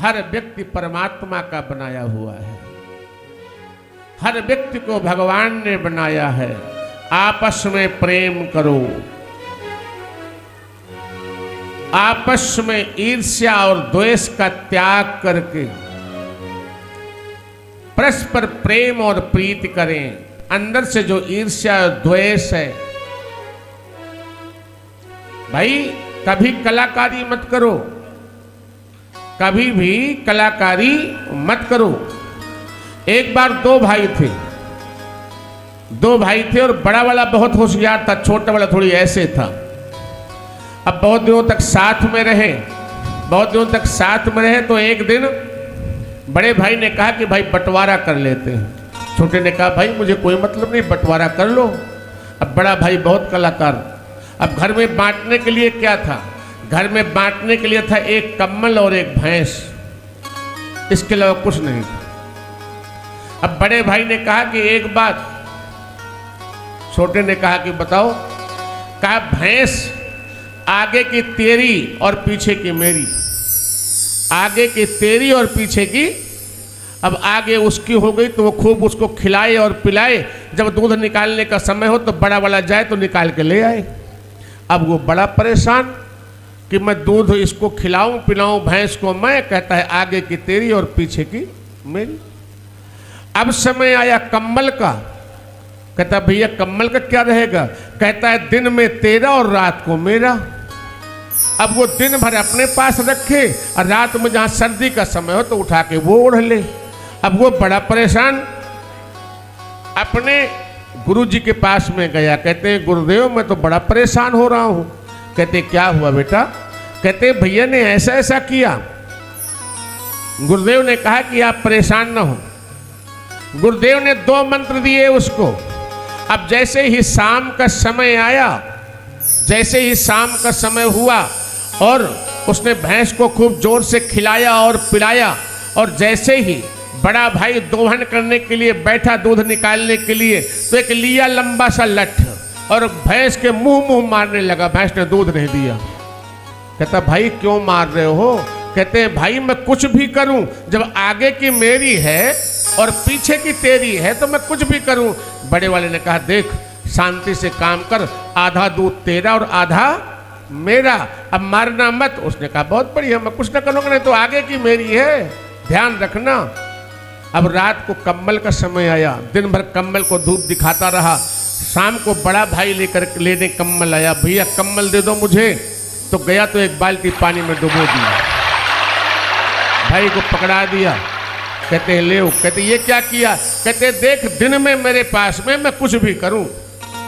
हर व्यक्ति परमात्मा का बनाया हुआ है, हर व्यक्ति को भगवान ने बनाया है। आपस में प्रेम करो, आपस में ईर्ष्या और द्वेष का त्याग करके परस्पर प्रेम और प्रीति करें। अंदर से जो ईर्ष्या और द्वेष है, भाई कभी कलाकारी मत करो, कभी भी कलाकारी मत करो। एक बार दो भाई थे और बड़ा वाला बहुत होशियार था, छोटा वाला थोड़ी ऐसे था। अब बहुत दिनों तक साथ में रहे तो एक दिन बड़े भाई ने कहा कि भाई बंटवारा कर लेते हैं। छोटे ने कहा भाई मुझे कोई मतलब नहीं, बंटवारा कर लो। अब बड़ा भाई बहुत कलाकार, अब घर में बांटने के लिए क्या था? घर में बांटने के लिए था एक कम्बल और एक भैंस, इसके अलावा कुछ नहीं था। अब बड़े भाई ने कहा कि एक बात, छोटे ने कहा कि बताओ। कहा भैंस आगे की तेरी और पीछे की मेरी, आगे की तेरी और पीछे की। अब आगे उसकी हो गई तो वो खूब उसको खिलाए और पिलाए, जब दूध निकालने का समय हो तो बड़ा वाला जाए तो निकाल के ले आए। अब वो बड़ा परेशान कि मैं दूध इसको खिलाऊं पिलाऊं भैंस को, मैं कहता है आगे की तेरी और पीछे की मेरी। अब समय आया कम्बल का, कहता भैया कम्बल का क्या रहेगा? कहता है दिन में तेरा और रात को मेरा। अब वो दिन भर अपने पास रखे और रात में जहां सर्दी का समय हो तो उठा के वो ओढ़ ले। अब वो बड़ा परेशान अपने गुरुजी के पास में गया, कहते हैं गुरुदेव मैं तो बड़ा परेशान हो रहा हूं। कहते क्या हुआ बेटा? कहते भैया ने ऐसा ऐसा किया। गुरुदेव ने कहा कि आप परेशान ना हो। गुरुदेव ने 2 मंत्र दिए उसको। अब जैसे ही शाम का समय आया, जैसे ही शाम का समय हुआ और उसने भैंस को खूब जोर से खिलाया और पिलाया, और जैसे ही बड़ा भाई दोहन करने के लिए बैठा दूध निकालने के लिए, तो एक लिया लंबा सा लठ और भैंस के मुंह मारने लगा। भैंस ने दूध नहीं दिया। कहता भाई क्यों मार रहे हो? कहते हैं भाई मैं कुछ भी करूं, जब आगे की मेरी है और पीछे की तेरी है तो मैं कुछ भी करूं। बड़े वाले ने कहा देख शांति से काम कर, आधा दूध तेरा और आधा मेरा, अब मारना मत। उसने कहा बहुत बढ़िया, मैं कुछ ना करूंगा, नहीं तो आगे की मेरी है, ध्यान रखना। अब रात को कम्बल का समय आया, दिन भर कम्बल को धूप दिखाता रहा। शाम को बड़ा भाई लेने कम्बल आया, भैया कम्बल दे दो मुझे। तो गया तो एक बाल्टी पानी में डुबो दिया, भाई को पकड़ा दिया। कहते ले, कहते ये क्या किया? कहते देख दिन में मेरे पास में मैं कुछ भी करूं,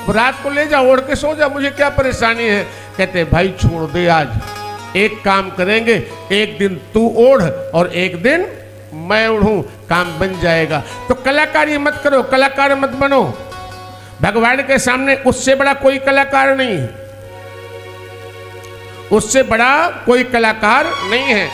रात को ले जा ओढ़ के सो जा, मुझे क्या परेशानी है? कहते भाई छोड़ दे, आज एक काम करेंगे, एक दिन तू ओढ़ और एक दिन मैं ओढ़ूं, काम बन जाएगा। तो कलाकारी मत करो, कलाकार मत बनो। भगवान के सामने उससे बड़ा कोई कलाकार नहीं है, उससे बड़ा कोई कलाकार नहीं है।